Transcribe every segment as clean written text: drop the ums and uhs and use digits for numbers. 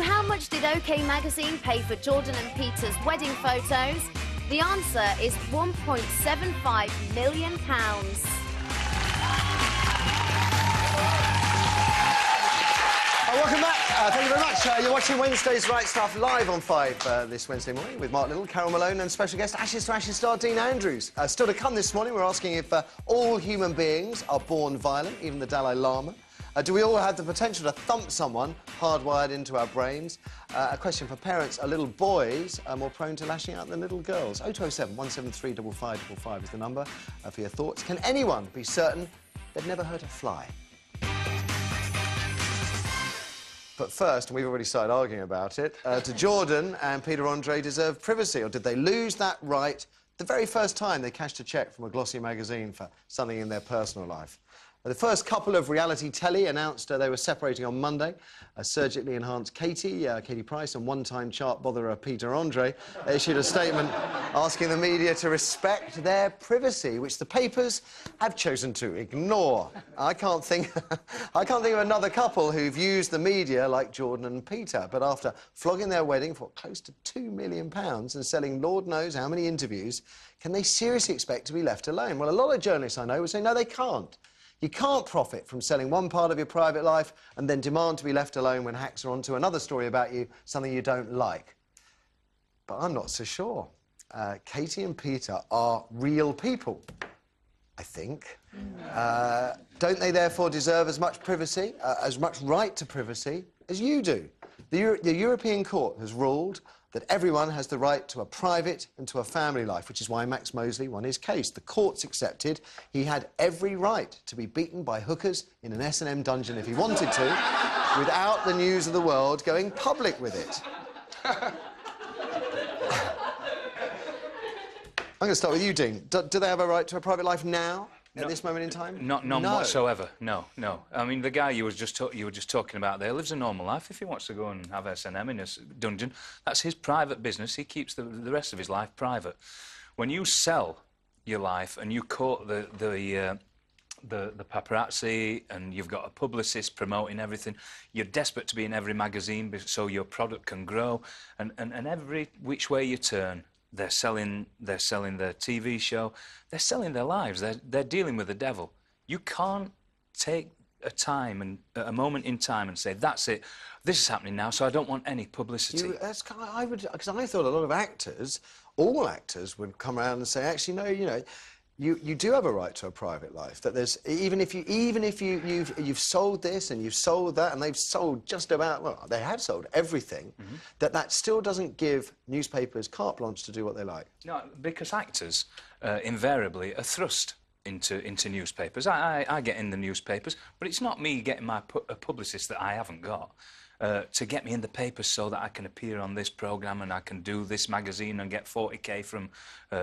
how much did OK Magazine pay for Jordan and Peter's wedding photos? The answer is £1.75 million. Welcome back. Thank you very much. You're watching Wednesday's Right Stuff live on 5 this Wednesday morning with Mark Little, Carol Malone and special guest Ashes to Ashes star Dean Andrews. Still to come this morning, we're asking if all human beings are born violent, even the Dalai Lama. Do we all have the potential to thump someone hardwired into our brains? A question for parents. Are little boys more prone to lashing out than little girls? 0207 173 5555 is the number for your thoughts. Can anyone be certain they'd never hurt a fly? But first, and we've already started arguing about it, do Jordan and Peter Andre deserve privacy, or did they lose that right the very first time they cashed a cheque from a glossy magazine for something in their personal life? The first couple of reality telly announced they were separating on Monday. Surgically enhanced Katie Price, and one-time chart botherer Peter Andre issued a statement asking the media to respect their privacy, which the papers have chosen to ignore. I can't think of another couple who've used the media like Jordan and Peter, but after flogging their wedding for close to £2 million and selling Lord knows how many interviews, can they seriously expect to be left alone? Well, a lot of journalists I know would say, no, they can't. You can't profit from selling one part of your private life and then demand to be left alone when hacks are onto another story about you, something you don't like. But I'm not so sure. Katie and Peter are real people, I think. Don't they therefore deserve as much privacy, as much right to privacy as you do? The European Court has ruled that everyone has the right to a private and to a family life, which is why Max Mosley won his case. The courts accepted he had every right to be beaten by hookers in an S&M dungeon if he wanted to, without the news of the world going public with it. I'm going to start with you, Dean. Do they have a right to a private life now? At this moment in time? None whatsoever. No. I mean, the guy you were just talking about there lives a normal life. If he wants to go and have S&M in a dungeon, that's his private business. He keeps the rest of his life private. When you sell your life and you court the paparazzi and you've got a publicist promoting everything, you're desperate to be in every magazine so your product can grow, and every which way you turn, they're selling their TV show, they're selling their lives, they're dealing with the devil. You can't take a moment in time and say, that's it, this is happening now, so I don't want any publicity. Because I thought a lot of actors, all actors, would come around and say, actually, no, you know, you do have a right to a private life. That there's even if you've sold this and you've sold that, and they've sold just about, well, they have sold everything. That still doesn't give newspapers carte blanche to do what they like. No, because actors invariably are thrust into newspapers. I get in the newspapers, but it's not me getting a publicist that I haven't got. To get me in the papers so that I can appear on this programme and I can do this magazine and get 40k from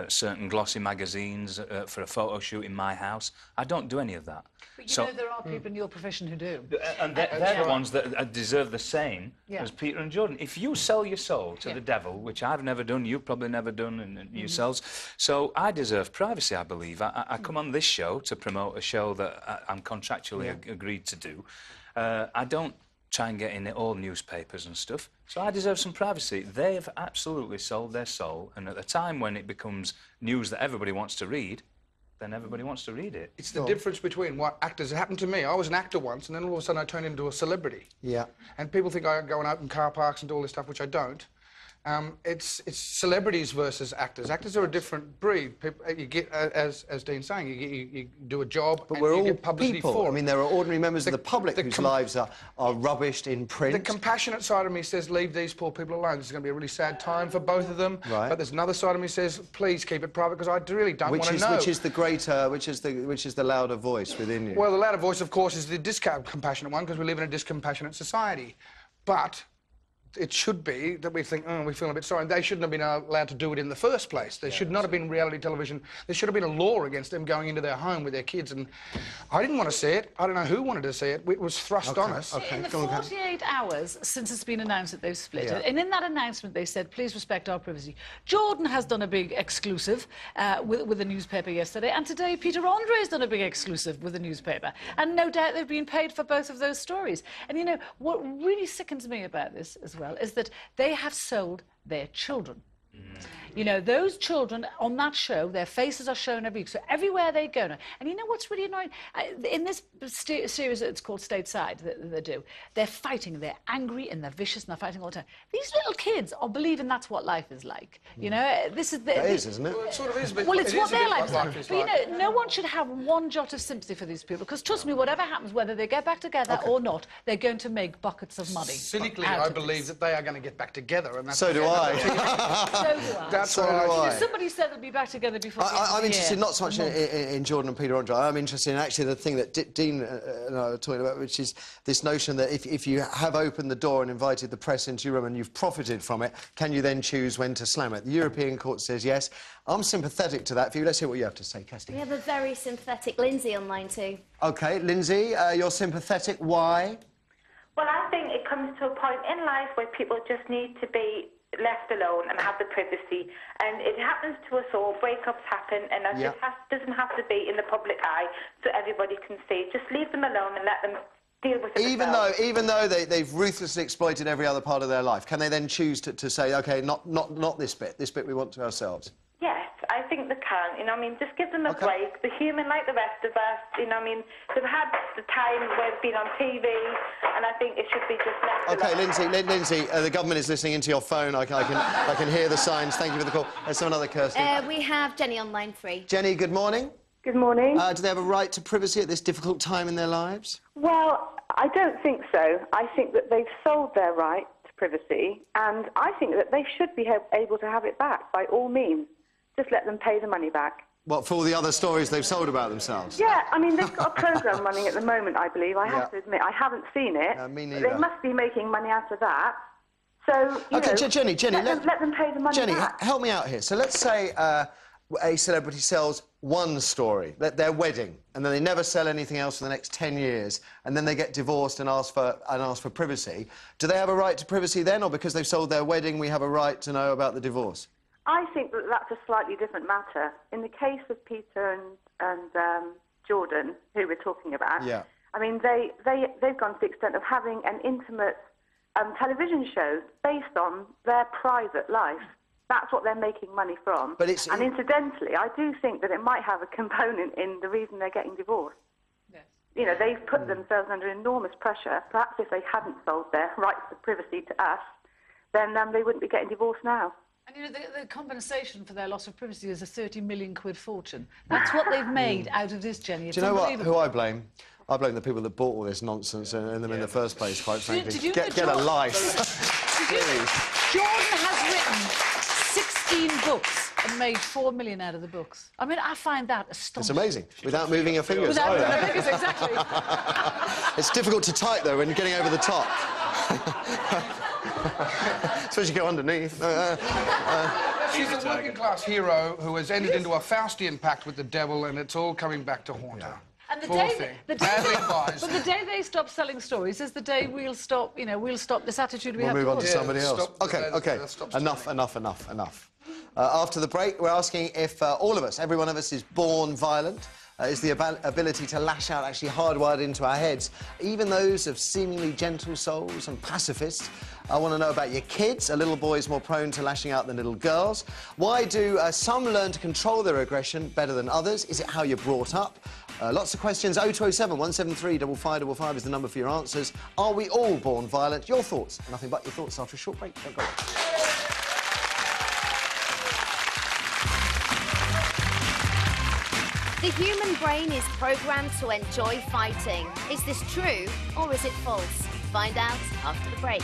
certain glossy magazines for a photo shoot in my house. I don't do any of that. But you know there are people in your profession who do. And they're the ones that deserve the same as Peter and Jordan. If you sell your soul to the devil, which I've never done, you've probably never done in yourselves, so I deserve privacy, I believe. I come on this show to promote a show that I'm contractually agreed to do. I don't try and get in all newspapers and stuff. So I deserve some privacy. They've absolutely sold their soul, and at the time when it becomes news that everybody wants to read, then everybody wants to read it. It's the difference between what actors... It happened to me. I was an actor once, and then all of a sudden I turned into a celebrity. Yeah. And people think I go and open car parks and do all this stuff, which I don't. It's celebrities versus actors. Actors are a different breed. You get, as Dean's saying, you do a job, but and we're you all get publicity people. for it. I mean, there are ordinary members of the public whose lives are rubbished in print. The compassionate side of me says, leave these poor people alone. This is going to be a really sad time for both of them. Right. But there's another side of me says, please keep it private, because I really don't want to know. Which is the louder voice within you? Well, the louder voice, of course, is the discompassionate one, because we live in a discompassionate society. But it should be that we think, oh, we feel a bit sorry. They shouldn't have been allowed to do it in the first place. There should not have been reality television. There should have been a law against them going into their home with their kids. And I didn't want to see it. I don't know who wanted to see it. It was thrust on us. In the 48 hours since it's been announced that they've split it, and in that announcement they said, please respect our privacy. Jordan has done a big exclusive with a newspaper yesterday, and today Peter Andre has done a big exclusive with a newspaper. And no doubt they've been paid for both of those stories. And, you know, what really sickens me about this as well well, is that they have sold their children. You know, those children on that show, their faces are shown every week, so everywhere they go now. And you know what's really annoying? In this series, it's called Stateside, that they do, they're fighting, they're angry and they're vicious and they're fighting all the time. These little kids are believing that's what life is like. You know, this is... That is, isn't it? Well, it sort of is, but well, it's what their life is like. like. But, you know, no one should have one jot of sympathy for these people, because trust me, whatever happens, whether they get back together or not, they're going to make buckets of money. Cynically, I believe that they are going to get back together. And that's So do I. So do I. That's So right. do I. Somebody said they'll be back together before. I'm interested not so much in Jordan and Peter Andre. I'm interested in actually the thing that Dean and I were talking about, which is this notion that if you have opened the door and invited the press into your room and you've profited from it, can you then choose when to slam it? The European Court says yes. I'm sympathetic to that view. Let's hear what you have to say, Kirsty. We have a very sympathetic Lindsay online too. OK, Lindsay, you're sympathetic. Why? Well, I think it comes to a point in life where people just need to be left alone and have the privacy. And it happens to us all. Breakups happen, and it doesn't have to be in the public eye so everybody can see. Just leave them alone and let them deal with it themselves. Even though they've ruthlessly exploited every other part of their life, can they then choose to say, OK, not this bit we want to ourselves? Yes, I think they can. You know, I mean, just give them a break. They're human like the rest of us. You know, I mean, they've had the time where they've been on TV, and I think it should be just left alone. Lindsay, the government is listening into your phone. I can hear the signs. Thank you for the call. There's some other Kirsty. We have Jenny on line 3. Jenny, good morning. Good morning. Do they have a right to privacy at this difficult time in their lives? Well, I don't think so. I think that they've sold their right to privacy, and I think that they should be able to have it back by all means. Just let them pay the money back. What, for all the other stories they've sold about themselves? Yeah, I mean, they've got a programme running at the moment, I believe. I have to admit, I haven't seen it. Me neither. They must be making money out of that. So, you know, Jenny, let them pay the money Jenny, back. help me out here. So let's say a celebrity sells one story, their wedding, and then they never sell anything else for the next 10 years, and then they get divorced and ask for privacy. Do they have a right to privacy then, or because they've sold their wedding, we have a right to know about the divorce? I think that that's a slightly different matter. In the case of Peter and Jordan, who we're talking about, I mean, they've gone to the extent of having an intimate television show based on their private life. That's what they're making money from. And incidentally, I do think that it might have a component in the reason they're getting divorced. Yes. You know, they've put themselves under enormous pressure. Perhaps if they hadn't sold their rights to privacy to us, then they wouldn't be getting divorced now. And, you know, the compensation for their loss of privacy is a 30 million quid fortune. That's what they've made out of this, Jenny. It's Do you know what? Who I blame? I blame the people that bought all this nonsense and them in the first place, quite frankly. Did you get a life. Jordan has written 16 books and made 4 million out of the books. I mean, I find that astonishing. It's amazing. Without moving your fingers. Without moving your fingers, exactly. It's difficult to type, though, when you're getting over the top. Suppose you go underneath. She's a working-class hero who has entered into a Faustian pact with the devil, and it's all coming back to haunt her. And Badly advised. But the day they stop selling stories is the day we'll stop, you know, we'll stop this attitude we have. We'll move on to somebody else. OK. Enough. After the break, we're asking if all of us, every one of us, is born violent. Is the ability to lash out actually hardwired into our heads, even those of seemingly gentle souls and pacifists? I want to know about your kids. Are little boys more prone to lashing out than little girls? Why do some learn to control their aggression better than others? Is it how you're brought up? Lots of questions. 0207 173 5555 is the number for your answers. Are we all born violent? Your thoughts. Nothing but your thoughts after a short break. Don't go. The human brain is programmed to enjoy fighting. Is this true or is it false? Find out after the break.